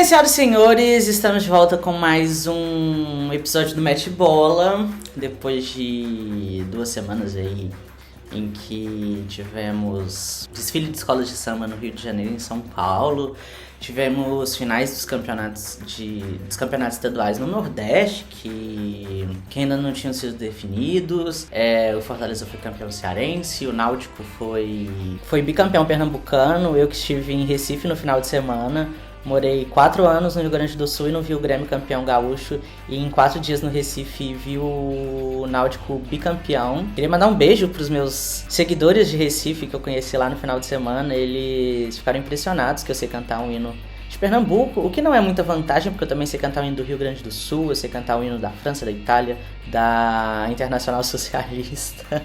senhoras e senhores, estamos de volta com mais um episódio do Mete Bola. Depois de 2 semanas aí em que tivemos desfile de escolas de samba no Rio de Janeiro e em São Paulo. Tivemos finais dos campeonatos estaduais no Nordeste, que ainda não tinham sido definidos. O Fortaleza foi campeão cearense, o Náutico foi bicampeão pernambucano. Eu que estive em Recife no final de semana. Morei 4 anos no Rio Grande do Sul e não vi o Grêmio campeão gaúcho. E em 4 dias no Recife vi o Náutico bicampeão. Queria mandar um beijo pros meus seguidores de Recife que eu conheci lá no final de semana. Eles ficaram impressionados que eu sei cantar um hino de Pernambuco, o que não é muita vantagem, porque eu também sei cantar o hino do Rio Grande do Sul, eu sei cantar o hino da França, da Itália, da Internacional Socialista.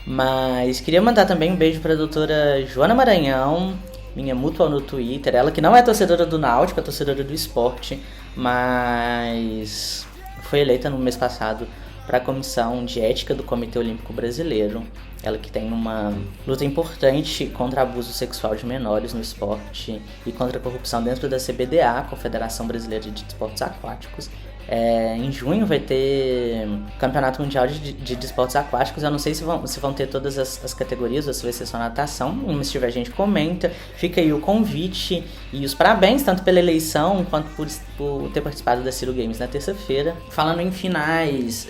Mas queria mandar também um beijo pra doutora Joana Maranhão, minha mutual no Twitter, ela que não é torcedora do Náutico, é torcedora do esporte, mas foi eleita no mês passado para a Comissão de Ética do Comitê Olímpico Brasileiro. Ela que tem uma luta importante contra abuso sexual de menores no esporte e contra a corrupção dentro da CBDA, Confederação Brasileira de Desportos Aquáticos. Em junho vai ter Campeonato Mundial de Desportos Aquáticos. Eu não sei se vão ter todas as categorias ou se vai ser só natação, mas se tiver, a gente comenta. Fica aí o convite e os parabéns, tanto pela eleição quanto por ter participado da Ciro Games na terça-feira. Falando em finais,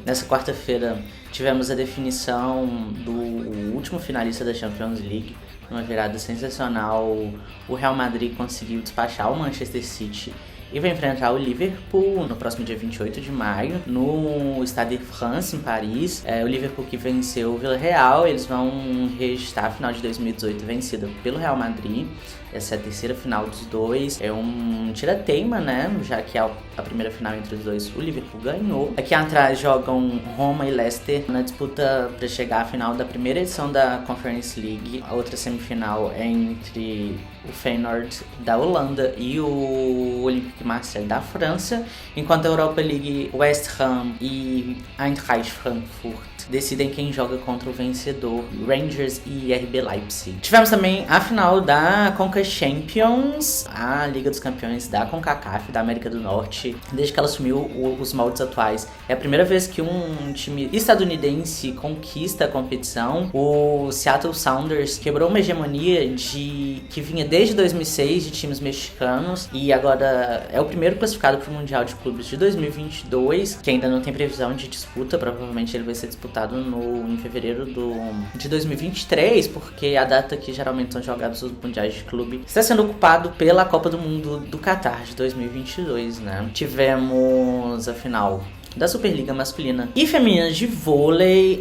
nessa quarta-feira tivemos a definição do último finalista da Champions League. Numa virada sensacional, o Real Madrid conseguiu despachar o Manchester City e vai enfrentar o Liverpool no próximo dia 28 de maio, no Stade de France, em Paris. O Liverpool que venceu o Villarreal, eles vão registrar a final de 2018 vencida pelo Real Madrid. Essa é a terceira final dos dois. É um tira-teima, né? Já que a primeira final entre os dois, o Liverpool ganhou. Aqui atrás jogam Roma e Leicester na disputa para chegar à final da primeira edição da Conference League. A outra semifinal é entre o Feyenoord da Holanda e o Olympique de Marseille da França. Enquanto a Europa League, West Ham e Eintracht Frankfurt decidem quem joga contra o vencedor, Rangers e RB Leipzig. Tivemos também a final da Conca Champions, a Liga dos Campeões da CONCACAF, da América do Norte. Desde que ela assumiu os moldes atuais, é a primeira vez que um time estadunidense conquista a competição. O Seattle Sounders quebrou uma hegemonia que vinha desde 2006 de times mexicanos e agora é o primeiro classificado para o Mundial de Clubes de 2022, que ainda não tem previsão de disputa. Provavelmente ele vai ser disputado em fevereiro de 2023, porque a data que geralmente são jogados os mundiais de clube está sendo ocupado pela Copa do Mundo do Catar de 2022, né? Tivemos a final da Superliga masculina e feminina de vôlei.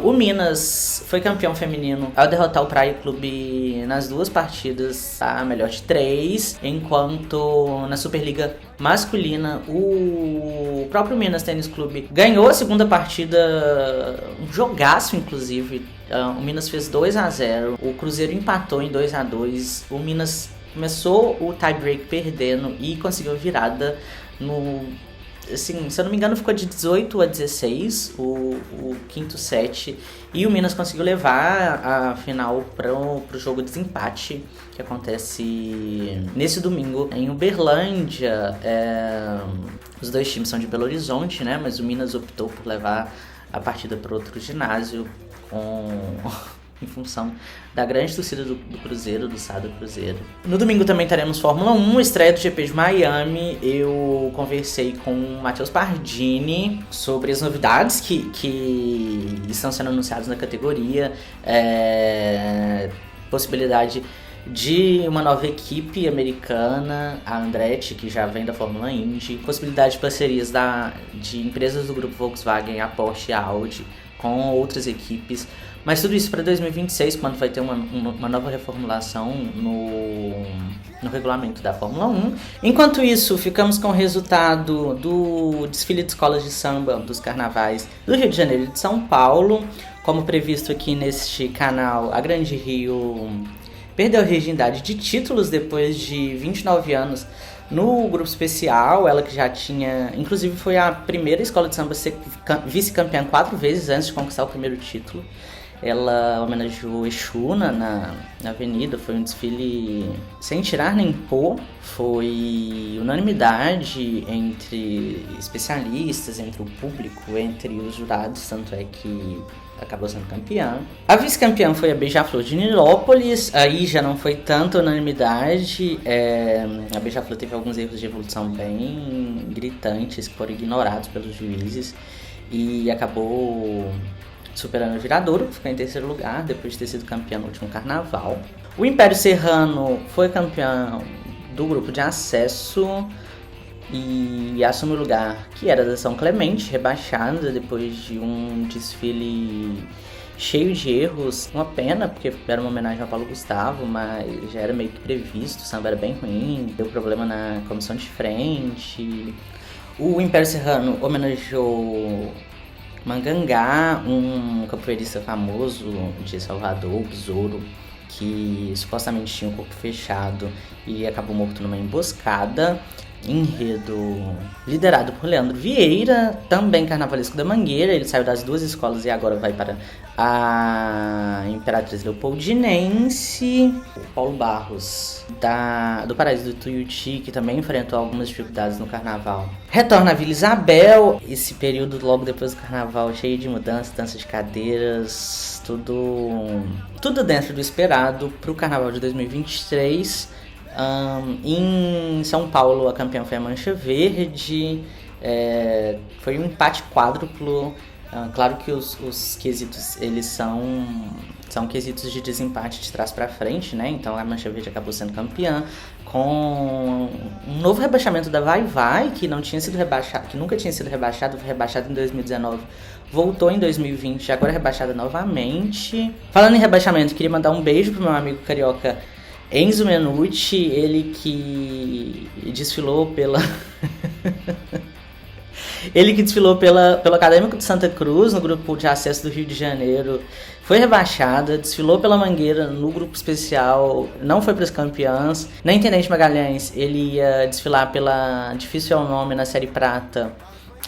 O Minas foi campeão feminino ao derrotar o Praia Clube nas 2 partidas, a melhor de 3, enquanto na Superliga masculina o próprio Minas Tênis Clube ganhou a segunda partida, um jogaço inclusive. O Minas fez 2-0, o Cruzeiro empatou em 2-2, o Minas começou o tie-break perdendo e conseguiu virada assim, se eu não me engano, ficou de 18-16 o quinto set. E o Minas conseguiu levar a final pro jogo de desempate, que acontece nesse domingo em Uberlândia. Os dois times são de Belo Horizonte, né? Mas o Minas optou por levar a partida para outro ginásio em função da grande torcida do Cruzeiro, do Sada Cruzeiro. No domingo também teremos Fórmula 1, estreia do GP de Miami. Eu conversei com o Matheus Pardini sobre as novidades que estão sendo anunciadas na categoria, possibilidade de uma nova equipe americana, a Andretti, que já vem da Fórmula Indy, possibilidade de parcerias de empresas do grupo Volkswagen, a Porsche e a Audi com outras equipes. Mas tudo isso para 2026, quando vai ter uma nova reformulação no regulamento da Fórmula 1. Enquanto isso, ficamos com o resultado do desfile de escolas de samba dos carnavais do Rio de Janeiro e de São Paulo. Como previsto aqui neste canal, a Grande Rio perdeu a virgindade de títulos depois de 29 anos no grupo especial. Ela que já tinha, inclusive foi a primeira escola de samba a ser vice-campeã 4 vezes antes de conquistar o primeiro título. ela homenageou Exu na avenida. Foi um desfile sem tirar nem pôr, foi unanimidade entre especialistas, entre o público, entre os jurados, tanto é que acabou sendo campeã. A vice-campeã foi a Beija-Flor de Nilópolis, aí já não foi tanta unanimidade. A Beija-Flor teve alguns erros de evolução bem gritantes que foram ignorados pelos juízes e acabou superando o Viradouro, que ficou em terceiro lugar depois de ter sido campeã no último carnaval. O Império Serrano foi campeão do grupo de acesso e assume o lugar que era da São Clemente, rebaixada depois de um desfile cheio de erros. Uma pena, porque era uma homenagem ao Paulo Gustavo, mas já era meio que previsto, o samba era bem ruim, deu problema na comissão de frente. O Império Serrano homenageou Mangangá, um capoeirista famoso de Salvador, o Besouro, que supostamente tinha um corpo fechado e acabou morto numa emboscada. Enredo liderado por Leandro Vieira, também carnavalesco da Mangueira. Ele saiu das duas escolas e agora vai para a Imperatriz Leopoldinense. O Paulo Barros, do Paraíso do Tuiuti, que também enfrentou algumas dificuldades no carnaval, retorna à Vila Isabel. Esse período logo depois do carnaval cheio de mudanças, dança de cadeiras, tudo dentro do esperado para o carnaval de 2023. Em São Paulo, a campeã foi a Mancha Verde. Foi um empate quádruplo. Claro que os quesitos, eles são quesitos de desempate de trás para frente, né? Então a Mancha Verde acabou sendo campeã com um novo rebaixamento da Vai Vai, que não tinha sido rebaixado, que nunca tinha sido rebaixado, foi rebaixado em 2019. Voltou em 2020, agora é rebaixada novamente. Falando em rebaixamento, queria mandar um beijo pro meu amigo carioca Enzo Menucci, ele que desfilou pelo Acadêmico de Santa Cruz, no grupo de acesso do Rio de Janeiro, foi rebaixada, desfilou pela Mangueira no grupo especial, não foi para as campeãs. Na Intendente Magalhães, ele ia desfilar pela Difícil é o Nome na série prata.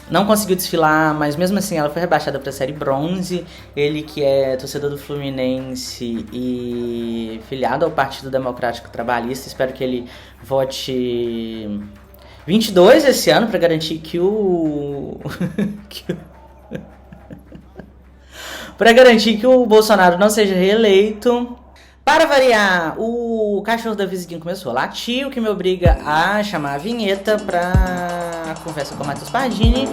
Não conseguiu desfilar, mas mesmo assim ela foi rebaixada para a série bronze. Ele que é torcedor do Fluminense e filiado ao Partido Democrático Trabalhista, espero que ele vote 22 esse ano para garantir que para garantir que o Bolsonaro não seja reeleito. Para variar, o cachorro da vizinha começou a latir, o que me obriga a chamar a vinheta para conversa com o Matheus Pardini.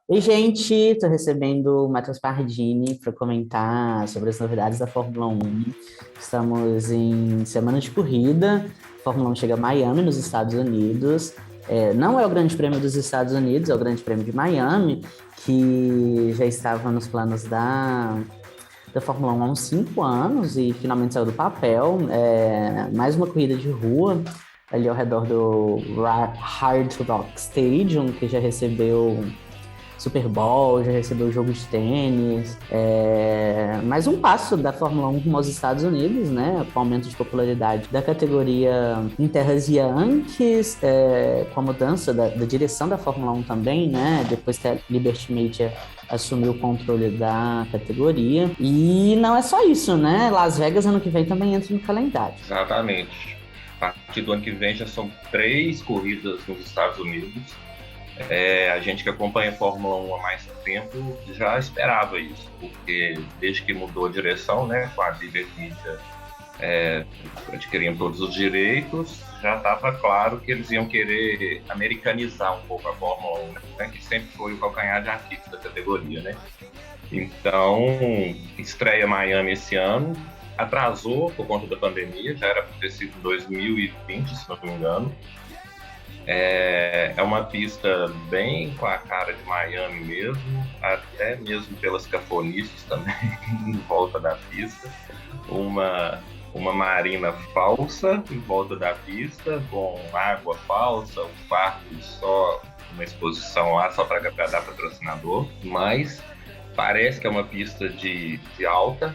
Oi, gente, estou recebendo o Matheus Pardini para comentar sobre as novidades da Fórmula 1. Estamos em semana de corrida, a Fórmula 1 chega a Miami, nos Estados Unidos. Não é o Grande Prêmio dos Estados Unidos, é o Grande Prêmio de Miami, que já estava nos planos da Fórmula 1 há uns 5 anos e finalmente saiu do papel. Mais uma corrida de rua ali ao redor do Hard Rock Stadium, que já recebeu Super Bowl, já recebeu jogo de tênis. Mais um passo da Fórmula 1 rumo aos Estados Unidos, né? Com o aumento de popularidade da categoria em terras Yankees, com a mudança da direção da Fórmula 1 também, né? Depois que a Liberty Media assumiu o controle da categoria. E não é só isso, né? Las Vegas ano que vem também entra no calendário. Exatamente. A partir do ano que vem já são 3 corridas nos Estados Unidos. A gente que acompanha a Fórmula 1 há mais tempo já esperava isso, porque desde que mudou a direção, né, com a Liberty Media adquirindo todos os direitos, já estava claro que eles iam querer americanizar um pouco a Fórmula 1, né, que sempre foi o calcanhar de Aquiles da categoria, né? Então, estreia Miami esse ano, atrasou por conta da pandemia, já era para ter sido em 2020, se não me engano. É uma pista bem com a cara de Miami mesmo, até mesmo pelas cafonices também em volta da pista. Uma marina falsa em volta da pista, com água falsa, um quarto só, uma exposição lá só para agradar patrocinador. Mas parece que é uma pista de alta.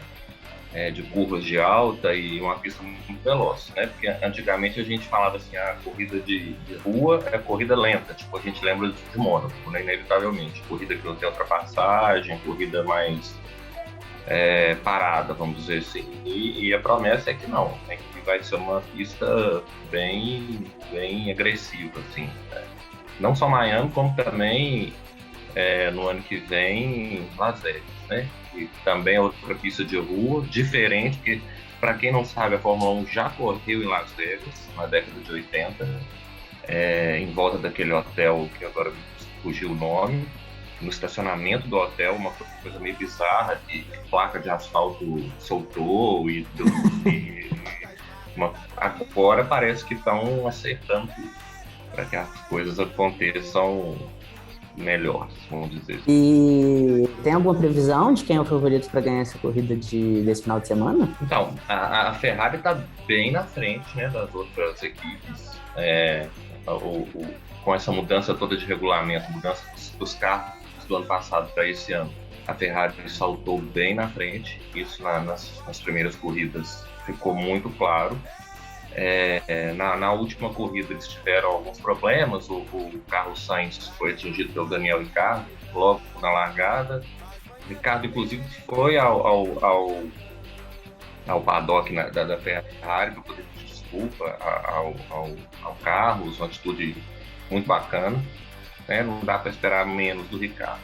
de curvas de alta e uma pista muito veloz, né? Porque antigamente a gente falava assim, a corrida de rua é corrida lenta, tipo, a gente lembra de Mônaco, né? Inevitavelmente. Corrida que não tem ultrapassagem, corrida mais parada, vamos dizer assim. E a promessa é que não, né? Que vai ser uma pista bem, bem agressiva, assim, né? Não só Miami, como também no ano que vem Las Vegas, né? E também é outra pista de rua, diferente, porque, para quem não sabe, a Fórmula 1 já correu em Las Vegas, na década de 80, em volta daquele hotel que agora fugiu o nome, no estacionamento do hotel, uma coisa meio bizarra, de placa de asfalto soltou agora parece que estão acertando para que as coisas aconteçam melhor, vamos dizer. E tem alguma previsão de quem é o favorito para ganhar essa corrida desse final de semana? Então, a Ferrari está bem na frente, né, das outras equipes. Com essa mudança toda de regulamento, mudança dos carros do ano passado para esse ano, a Ferrari saltou bem na frente. Isso nas primeiras corridas ficou muito claro. Na última corrida eles tiveram alguns problemas, o Carlos Sainz foi atingido pelo Daniel Ricciardo logo na largada. Ricardo, inclusive, foi ao paddock da Ferrari para poder pedir desculpa ao Carlos, uma atitude muito bacana, né? Não dá para esperar menos do Ricardo.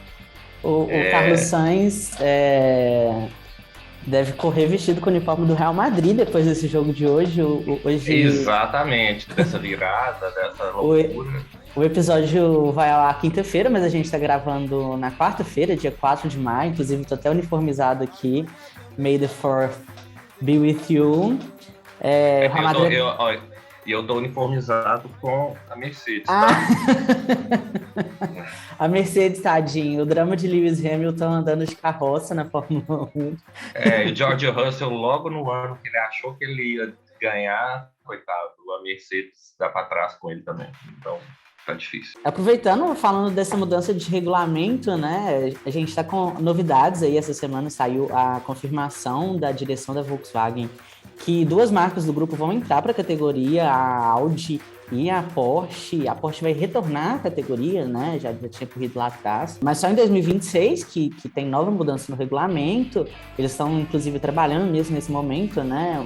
O Carlos Sainz deve correr vestido com o uniforme do Real Madrid depois desse jogo de hoje. Exatamente, dessa virada, dessa loucura. O episódio vai ao ar quinta-feira, mas a gente está gravando na quarta-feira, dia 4 de maio. Inclusive, estou até uniformizado aqui. May the 4th be with you. Eu estou uniformizado com a Mercedes, tá? A Mercedes, tadinho. O drama de Lewis Hamilton andando de carroça na Fórmula 1. E o George Russell, logo no ano que ele achou que ele ia ganhar, coitado, a Mercedes dá para trás com ele também. Então, tá difícil. Aproveitando, falando dessa mudança de regulamento, né? A gente está com novidades aí. Essa semana saiu a confirmação da direção da Volkswagen que 2 marcas do grupo vão entrar para a categoria, a Audi e a Porsche. A Porsche vai retornar à categoria, né? Já tinha corrido lá atrás. Mas só em 2026, que tem nova mudança no regulamento. Eles estão, inclusive, trabalhando mesmo nesse momento, né?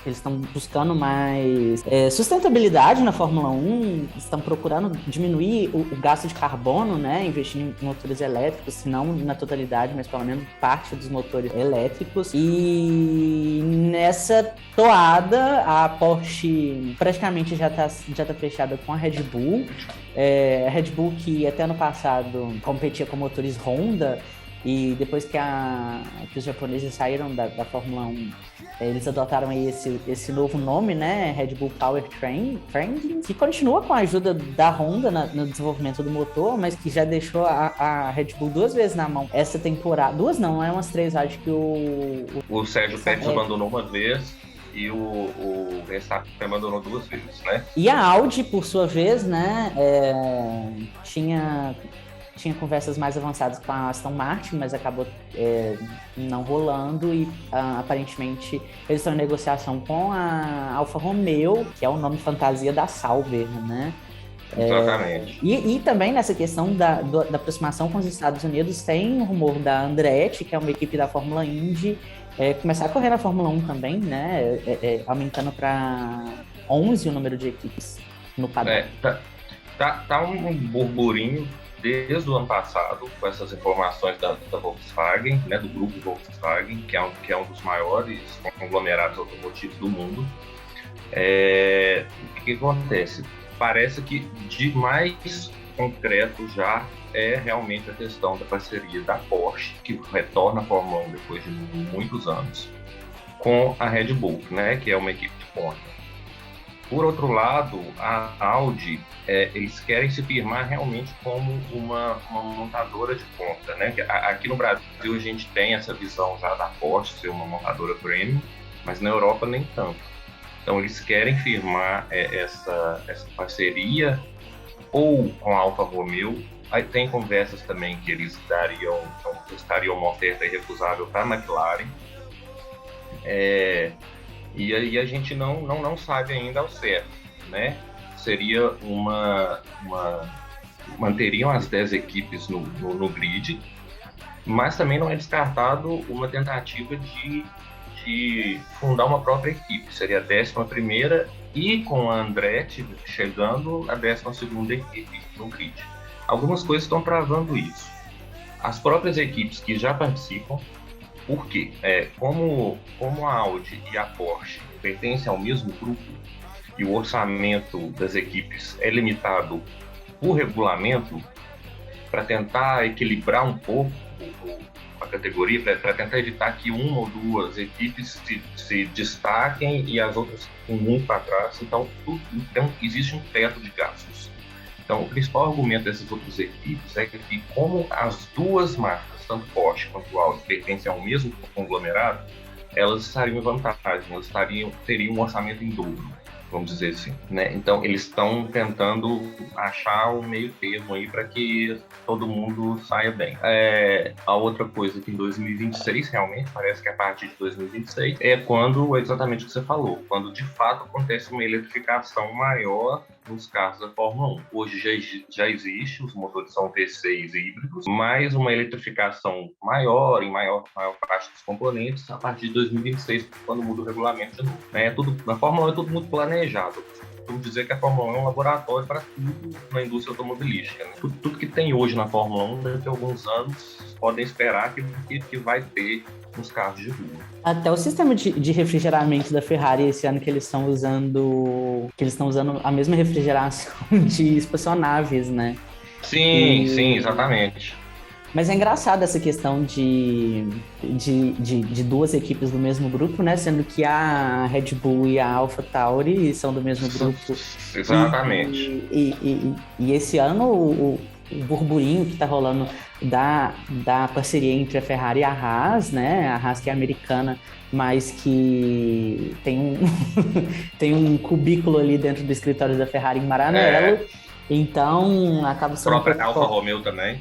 Eles estão buscando mais sustentabilidade na Fórmula 1. Estão procurando diminuir o gasto de carbono, né? Investindo em motores elétricos, se não na totalidade, mas pelo menos parte dos motores elétricos. E nessa toada, a Porsche praticamente já tá fechada com a Red Bull. A Red Bull, que até ano passado competia com motores Honda, e depois que os japoneses saíram da Fórmula 1, eles adotaram aí esse novo nome, né? Red Bull Powertrain, que continua com a ajuda da Honda no desenvolvimento do motor, mas que já deixou a Red Bull 2 vezes na mão essa temporada. 2 não, umas 3, acho que o Sérgio Pérez abandonou uma vez e o Verstappen abandonou 2 vezes, né? E a Audi, por sua vez, né, tinha conversas mais avançadas com a Aston Martin, mas acabou não rolando, e aparentemente eles estão em negociação com a Alfa Romeo, que é o nome fantasia da Sauber, né? Exatamente. E também nessa questão da aproximação com os Estados Unidos, tem o rumor da Andretti, que é uma equipe da Fórmula Indy, começar a correr na Fórmula 1 também, né? Aumentando para 11 o número de equipes no padrão. Tá um burburinho desde o ano passado com essas informações da Volkswagen, né, do grupo Volkswagen, que é um dos maiores conglomerados automotivos do mundo. O que acontece? Parece que de mais concreto já é realmente a questão da parceria da Porsche, que retorna à Fórmula 1 depois de muitos anos, com a Red Bull, né, que é uma equipe de ponta. Por outro lado, a Audi, eles querem se firmar realmente como uma montadora de ponta, né? Aqui no Brasil a gente tem essa visão já da Porsche ser uma montadora premium, mas na Europa nem tanto. Então eles querem firmar essa parceria ou com a Alfa Romeo. Aí tem conversas também que eles dariam uma oferta irrecusável para a McLaren. E aí a gente não sabe ainda ao certo, né? Seria manteriam as 10 equipes no grid, mas também não é descartado uma tentativa de fundar uma própria equipe. Seria a 11ª e com a Andretti chegando a 12ª equipe no grid. Algumas coisas estão travando isso. As próprias equipes que já participam, por quê? Como a Audi e a Porsche pertencem ao mesmo grupo e o orçamento das equipes é limitado por regulamento, para tentar equilibrar um pouco a categoria, para tentar evitar que uma ou duas equipes se destaquem e as outras fiquem muito para trás. Então, existe um teto de gastos. Então, o principal argumento dessas outras equipes é que, como as duas marcas, tanto Porsche quanto Audi, pertencem ao mesmo conglomerado, elas estariam em vantagem, elas teriam um orçamento em dobro, vamos dizer assim, né? Então, eles estão tentando achar um meio termo aí para que todo mundo saia bem. A outra coisa que em 2026, realmente, parece que a partir de 2026, é quando, exatamente o que você falou, quando de fato acontece uma eletrificação maior nos carros da Fórmula 1. Hoje já existe, os motores são V6 híbridos, mas uma eletrificação maior, em maior parte dos componentes, a partir de 2026, quando muda o regulamento de novo. Na Fórmula 1 é tudo muito planejado. Vamos dizer que a Fórmula 1 é um laboratório para tudo na indústria automobilística. Né? Tudo que tem hoje na Fórmula 1, daqui a alguns anos, podem esperar que vai ter nos carros de rua. Até o sistema de refrigeramento da Ferrari esse ano que eles estão usando a mesma refrigeração de espaçonaves, né? Sim, exatamente. Mas é engraçado essa questão de duas equipes do mesmo grupo, né? Sendo que a Red Bull e a AlphaTauri são do mesmo grupo. Exatamente. E esse ano o burburinho que tá rolando da parceria entre a Ferrari e a Haas, né? A Haas que é americana, mas que tem um cubículo ali dentro do escritório da Ferrari em Maranello. Então acaba sendo a própria Alfa Romeo também.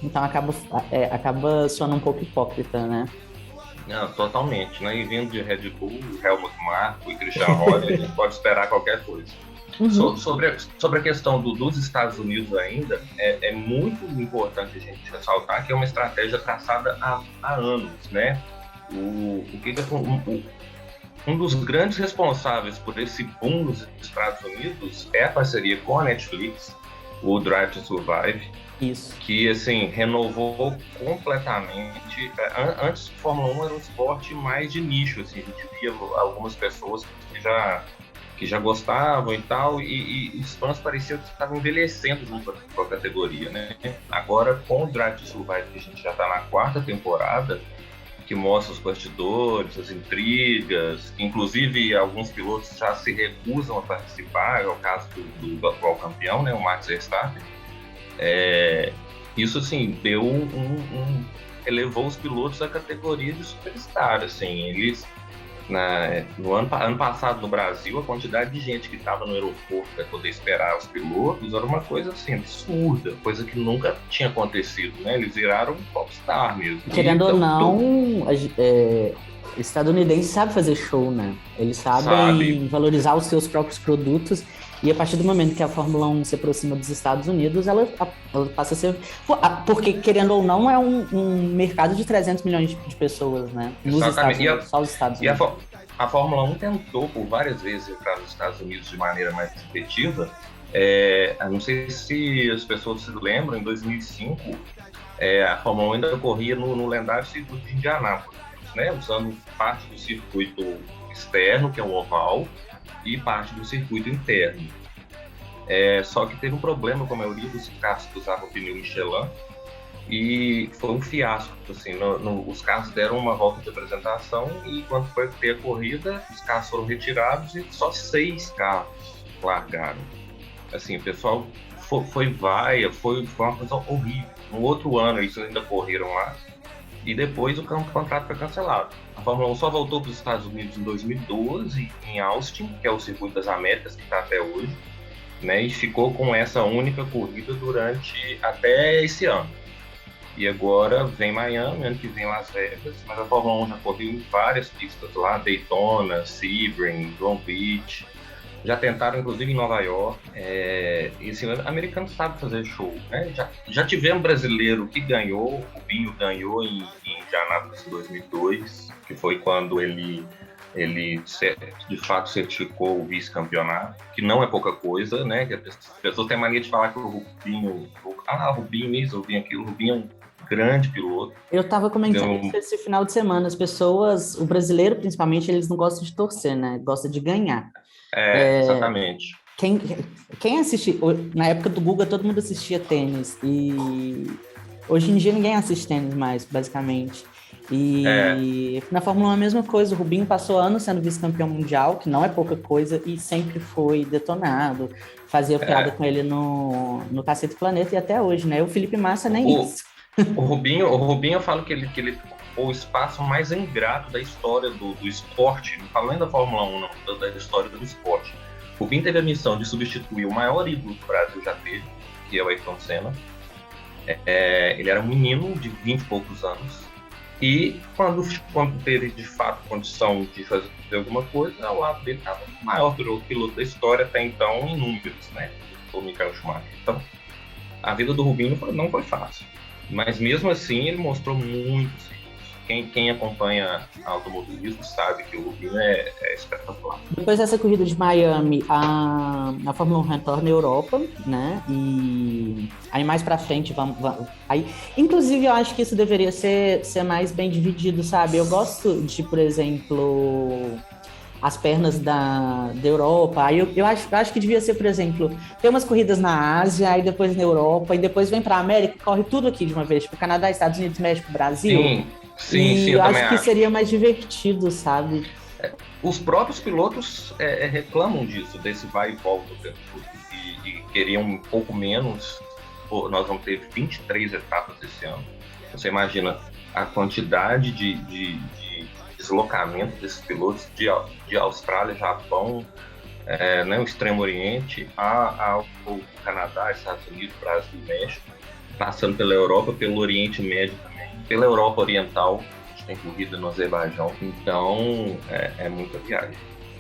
Então acaba soando um pouco hipócrita, né? Não, totalmente, né? E vindo de Red Bull, Helmut Marko e Christian Horner, a gente pode esperar qualquer coisa. Uhum. Sobre a questão dos Estados Unidos ainda, é muito importante a gente ressaltar que é uma estratégia traçada há anos, né? Um dos grandes responsáveis por esse boom nos Estados Unidos é a parceria com a Netflix, o Drive to Survive. Isso. Que, assim, renovou completamente. Antes, Fórmula 1 era um esporte mais de nicho, assim, a gente via algumas pessoas que já gostavam e tal, e os fãs pareciam que estavam envelhecendo junto com a categoria, né? Agora, com o Drive to Survive, que a gente já está na 4ª temporada, que mostra os bastidores, as intrigas, inclusive alguns pilotos já se recusam a participar, é o caso do atual campeão, né, o Max Verstappen. Isso, assim, elevou os pilotos à categoria de superstar, assim, eles... No ano passado no Brasil, a quantidade de gente que estava no aeroporto para poder esperar os pilotos era uma coisa assim, absurda, coisa que nunca tinha acontecido, né? Eles viraram um popstar mesmo. Querendo ou não, estadunidense sabe fazer show, né? Eles sabem valorizar os seus próprios produtos, e a partir do momento que a Fórmula 1 se aproxima dos Estados Unidos, ela passa a ser... Porque, querendo ou não, é um mercado de 300 milhões de pessoas, né? Nos Estados Unidos, só os Estados Unidos. A Fórmula 1 tentou, por várias vezes, entrar nos Estados Unidos de maneira mais efetiva. Não sei se as pessoas se lembram, em 2005, a Fórmula 1 ainda corria no lendário circuito de Indianápolis, né? Usando parte do circuito externo, que é o oval, e parte do circuito interno. Só que teve um problema com a maioria dos carros que usavam pneu Michelin, e foi um fiasco. Assim, os carros deram uma volta de apresentação, e quando foi ter a corrida, os carros foram retirados e só 6 carros largaram. Assim, o pessoal foi uma coisa horrível. No outro ano eles ainda correram lá, e depois o contrato foi cancelado. A Fórmula 1 só voltou para os Estados Unidos em 2012, em Austin, que é o Circuito das Américas, que está até hoje, né? E ficou com essa única corrida até esse ano. E agora vem Miami, ano que vem Las Vegas, mas a Fórmula 1 já correu em várias pistas lá, Daytona, Sebring, Long Beach, já tentaram inclusive em Nova York. Esse americano sabe fazer show, né? Já tivemos brasileiro que ganhou, o Rubinho ganhou em Indianápolis em 2002, que foi quando ele de fato certificou o vice-campeonato, que não é pouca coisa, né? Que as pessoas têm mania de falar que o Rubinho, Rubinho isso, Rubinho aquilo, o Rubinho é um grande piloto. Eu estava comentando isso esse final de semana, as pessoas, o brasileiro principalmente, eles não gostam de torcer, né? Gosta de ganhar. Exatamente. Quem assiste, na época do Guga, todo mundo assistia tênis, e hoje em dia ninguém assiste tênis mais, basicamente. E na Fórmula 1 a mesma coisa, o Rubinho passou anos sendo vice-campeão mundial, que não é pouca coisa, e sempre foi detonado, fazia piada com ele no Cacete Planeta, e até hoje, né? O Felipe Massa nem isso. O Rubinho, eu falo que ele o espaço mais ingrato da história do esporte, não falo nem da Fórmula 1, não, da história do esporte. O Rubinho teve a missão de substituir o maior ídolo que o Brasil já teve, que é o Ayrton Senna. Ele era um menino de 20 e poucos anos, e quando teve de fato condição de fazer alguma coisa, ao lado dele estava o maior piloto da história até então em números, né? O Michael Schumacher. Então, a vida do Rubinho não foi fácil, mas mesmo assim ele mostrou muito. Quem acompanha automobilismo sabe que o Rubinho é espetacular. Depois dessa corrida de Miami, a Fórmula 1 retorna à Europa, né? E aí mais pra frente aí, inclusive eu acho que isso deveria ser mais bem dividido, sabe? Eu gosto de, por exemplo, as pernas da Europa. Aí eu acho que devia ser, por exemplo, ter umas corridas na Ásia, aí depois na Europa, e depois vem pra América e corre tudo aqui de uma vez, tipo Canadá, Estados Unidos, México, Brasil. Sim, eu acho que seria mais divertido, sabe? Os próprios pilotos reclamam disso, desse vai e volta, e queriam um pouco menos. Pô, nós vamos ter 23 etapas esse ano. Você imagina a quantidade de deslocamento desses pilotos de Austrália, Japão, o Extremo Oriente, ao Canadá, Estados Unidos, Brasil e México, passando pela Europa, pelo Oriente Médio também, pela Europa Oriental. A gente tem corrida no Azerbaijão, então é muita viagem.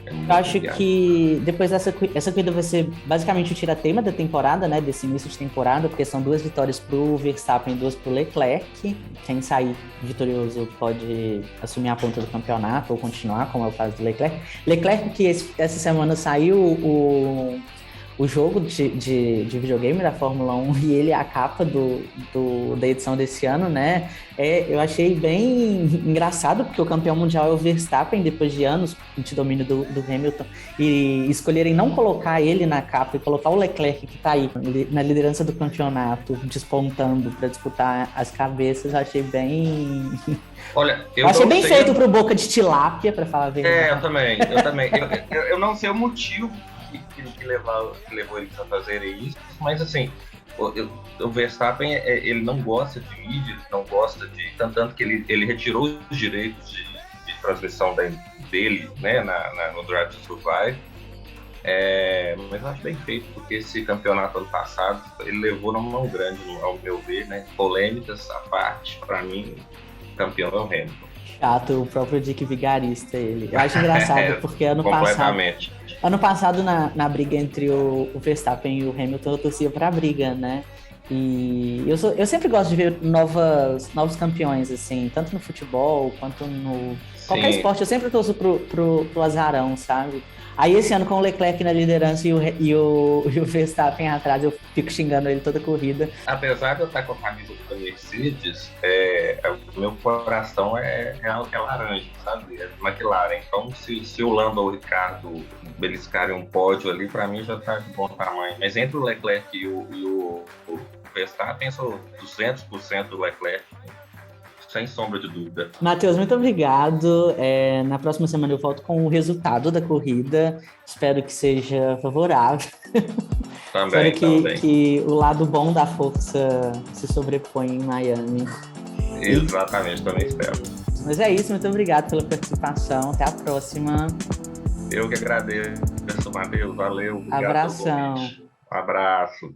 Eu acho que depois essa corrida vai ser basicamente o tira-tema da temporada, né? Desse início de temporada, porque são 2 vitórias pro Verstappen e 2 pro Leclerc. Quem sair vitorioso pode assumir a ponta do campeonato ou continuar, como é o caso do Leclerc. Leclerc, que essa semana saiu o jogo de videogame da Fórmula 1 e ele é a capa da edição desse ano, né? Eu achei bem engraçado, porque o campeão mundial é o Verstappen, depois de anos de domínio do Hamilton, e escolherem não colocar ele na capa e colocar o Leclerc, que tá aí na liderança do campeonato, despontando para disputar as cabeças. Eu achei bem... Olha, eu achei bem feito pro Boca de Tilápia, para falar a verdade. Eu também. Eu não sei o motivo que levou eles a fazerem isso, mas assim, o Verstappen, ele não gosta de mídia, ele não gosta de... Tanto que ele retirou os direitos de transmissão dele, né, no Drive to Survive. Mas eu acho bem feito, porque esse campeonato ano passado, ele levou na mão grande, ao meu ver, né? Polêmicas à parte, para mim, o campeão é o Hamilton. Chato, o próprio Dick Vigarista, ele. Eu acho engraçado, porque ano passado, na briga entre o Verstappen e o Hamilton, eu torcia pra briga, né? E eu sempre gosto de ver novos campeões, assim, tanto no futebol quanto no qualquer esporte. Eu sempre torço pro azarão, sabe? Aí esse ano, com o Leclerc na liderança e o Verstappen atrás, eu fico xingando ele toda a corrida. Apesar de eu estar com a camisa da Mercedes, o meu coração é laranja, sabe? É McLaren. Então, se o Lando ou o Ricardo beliscarem um pódio ali, para mim já está de bom tamanho. Mas entre o Leclerc e o Verstappen, sou 200% do Leclerc. Sem sombra de dúvida. Matheus, muito obrigado. Na próxima semana eu volto com o resultado da corrida. Espero que seja favorável. Também, Espero que o lado bom da força se sobreponha em Miami. Exatamente, também espero. Mas é isso, muito obrigado pela participação. Até a próxima. Eu que agradeço, Matheus. Valeu. Abração. Abraço.